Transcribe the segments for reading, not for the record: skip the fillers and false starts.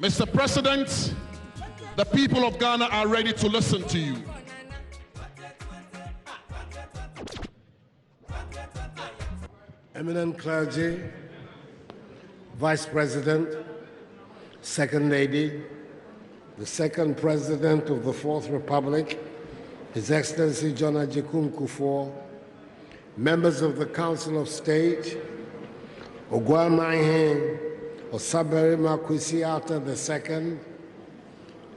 Mr. President, the people of Ghana are ready to listen to you. Eminent clergy, Vice President, Second Lady, the Second President of the Fourth Republic, His Excellency John Agyekum Kufuor, members of the Council of State, Ogwamaihen Osaberi Makwesi Atta II,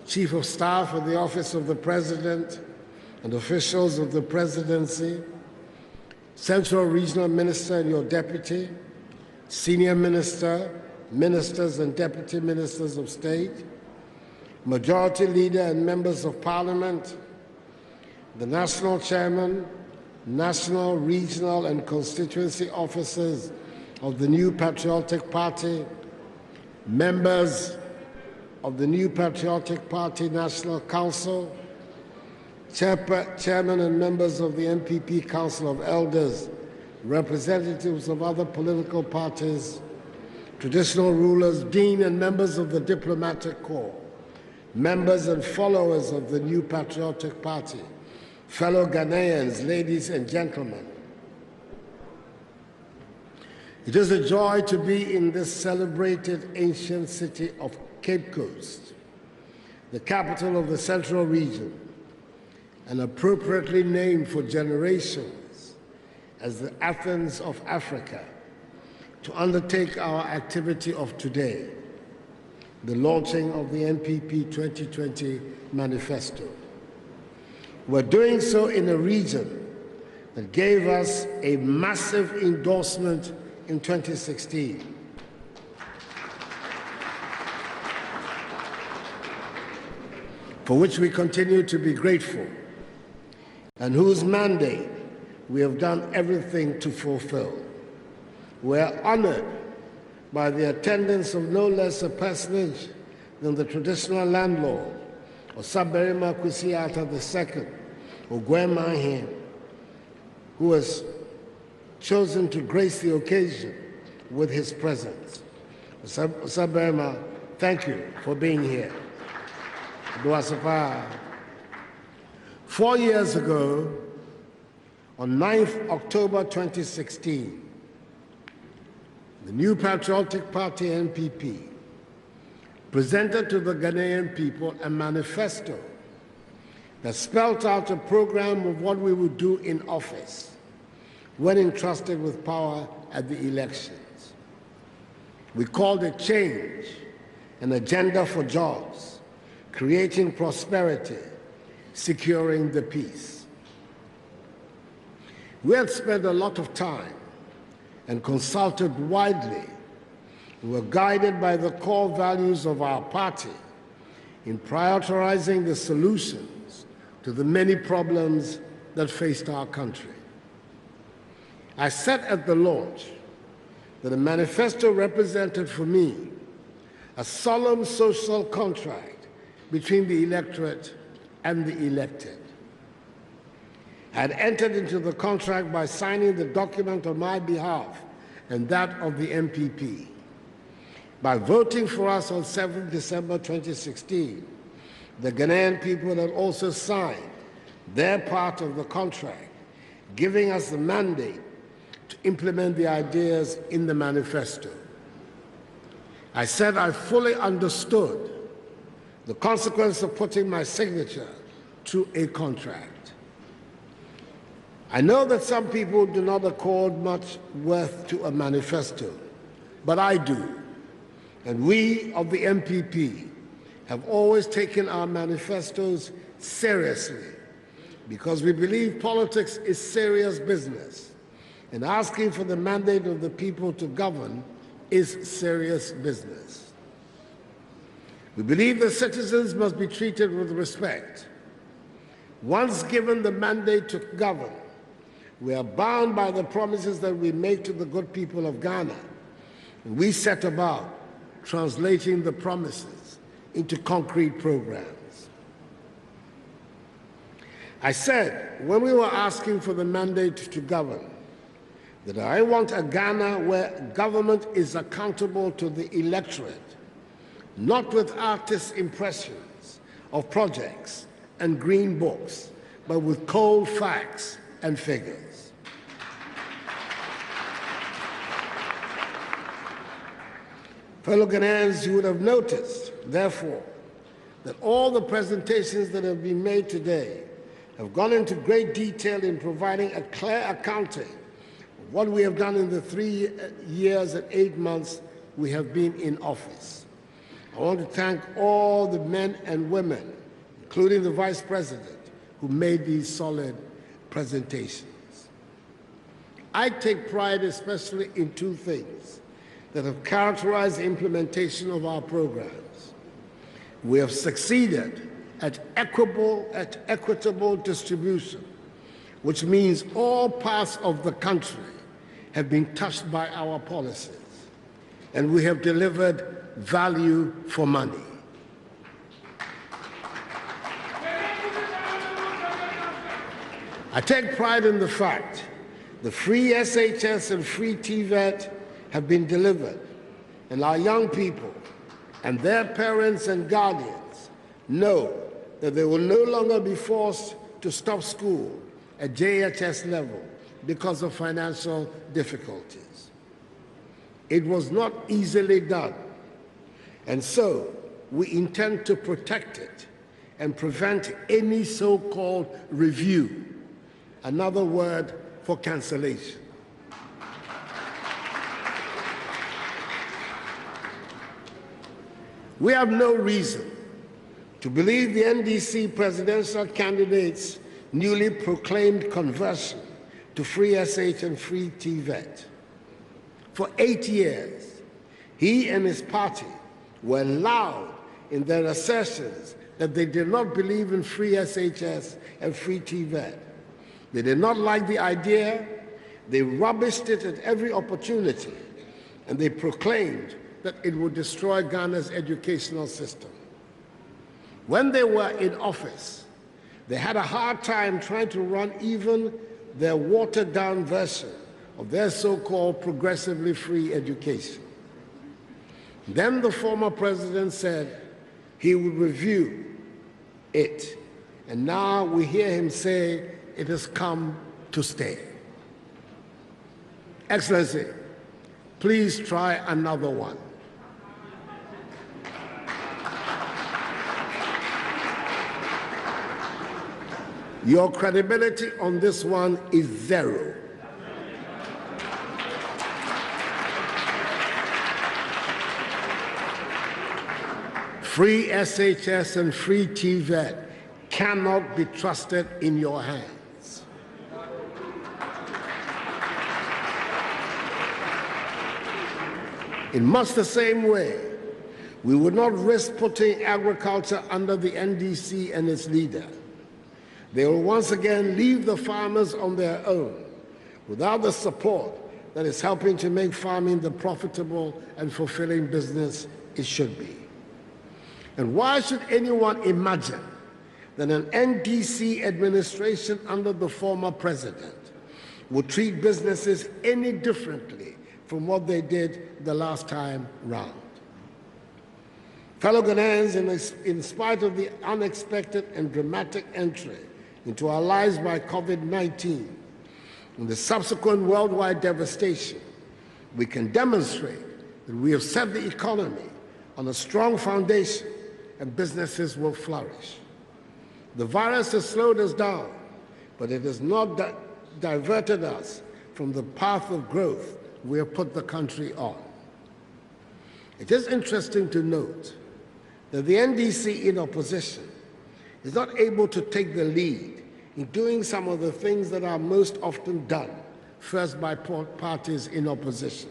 Chief of Staff of the Office of the President and officials of the Presidency, Central Regional Minister and your Deputy, Senior Minister, Ministers and Deputy Ministers of State, Majority Leader and Members of Parliament, the National Chairman, National, Regional and Constituency Officers of the New Patriotic Party, members of the New Patriotic Party National Council, Chairman and members of the NPP Council of Elders, representatives of other political parties, traditional rulers, dean and members of the diplomatic corps, members and followers of the New Patriotic Party, fellow Ghanaians, ladies and gentlemen. It is a joy to be in this celebrated ancient city of Cape Coast, the capital of the Central Region, and appropriately named for generations as the Athens of Africa, to undertake our activity of today, the launching of the NPP 2020 Manifesto. We're doing so in a region that gave us a massive endorsement in 2016. For which we continue to be grateful, and whose mandate we have done everything to fulfill. We are honored by the attendance of no less a personage than the traditional landlord, Osaberi Makwesi Atta II, Ogwamaihen, who has chosen to grace the occasion with his presence. Osaberi, thank you for being here. 4 years ago, on 9th October 2016, the New Patriotic Party NPP presented to the Ghanaian people a manifesto that spelled out a program of what we would do in office when entrusted with power at the elections. We called it change, an agenda for jobs, creating prosperity, securing the peace. We had spent a lot of time and consulted widely. We were guided by the core values of our party in prioritizing the solutions to the many problems that faced our country. I said at the launch that the manifesto represented for me a solemn social contract between the electorate and the elected. I had entered into the contract by signing the document on my behalf and that of the NPP. By voting for us on 7th December 2016, the Ghanaian people had also signed their part of the contract, giving us the mandate to implement the ideas in the manifesto. I said I fully understood the consequence of putting my signature to a contract. I know that some people do not accord much worth to a manifesto, but I do. And we of the NPP have always taken our manifestos seriously because we believe politics is serious business, and asking for the mandate of the people to govern is serious business. We believe that citizens must be treated with respect. Once given the mandate to govern, we are bound by the promises that we make to the good people of Ghana. And we set about translating the promises into concrete programs. I said, when we were asking for the mandate to govern, that I want a Ghana where government is accountable to the electorate, not with artists' impressions of projects and green books, but with cold facts and figures. Fellow Ghanaians, you would have noticed, therefore, that all the presentations that have been made today have gone into great detail in providing a clear accounting of what we have done in the 3 years and 8 months we have been in office. I want to thank all the men and women, including the Vice President, who made these solid presentations. I take pride especially in 2 things that have characterized the implementation of our programs. We have succeeded at equitable distribution, which means all parts of the country have been touched by our policies, and we have delivered value for money. I take pride in the fact the free SHS and free TVET have been delivered, and our young people and their parents and guardians know that they will no longer be forced to stop school at JHS level because of financial difficulties. It was not easily done, and so we intend to protect it and prevent any so-called review, another word for cancellation. We have no reason to believe the NDC presidential candidate's newly proclaimed conversion to free SH and free TVET. For 8 years, he and his party were loud in their assertions that they did not believe in free SHS and free TVET. They did not like the idea, they rubbished it at every opportunity, and they proclaimed that it would destroy Ghana's educational system. When they were in office, they had a hard time trying to run even their watered-down version of their so-called progressively free education. Then the former president said he would review it, and now we hear him say it has come to stay. Excellency, please try another one. Your credibility on this one is 0. Free SHS and free TVET cannot be trusted in your hands. In much the same way, we would not risk putting agriculture under the NDC and its leader. They will once again leave the farmers on their own without the support that is helping to make farming the profitable and fulfilling business it should be. And why should anyone imagine that an NDC administration under the former president would treat businesses any differently from what they did the last time round? Fellow Ghanaians, in spite of the unexpected and dramatic entry into our lives by COVID-19 and the subsequent worldwide devastation, we can demonstrate that we have set the economy on a strong foundation and businesses will flourish. The virus has slowed us down, but it has not diverted us from the path of growth we have put the country on. It is interesting to note that the NDC in opposition is not able to take the lead in doing some of the things that are most often done, first by parties in opposition.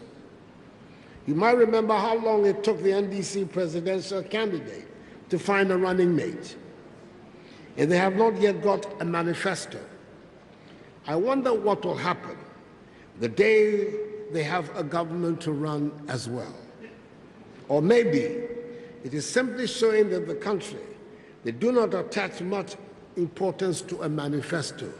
You might remember how long it took the NDC presidential candidate to find a running mate, and they have not yet got a manifesto. I wonder what will happen the day they have a government to run as well. Or maybe it is simply showing that the country, they do not attach much importance to a manifesto,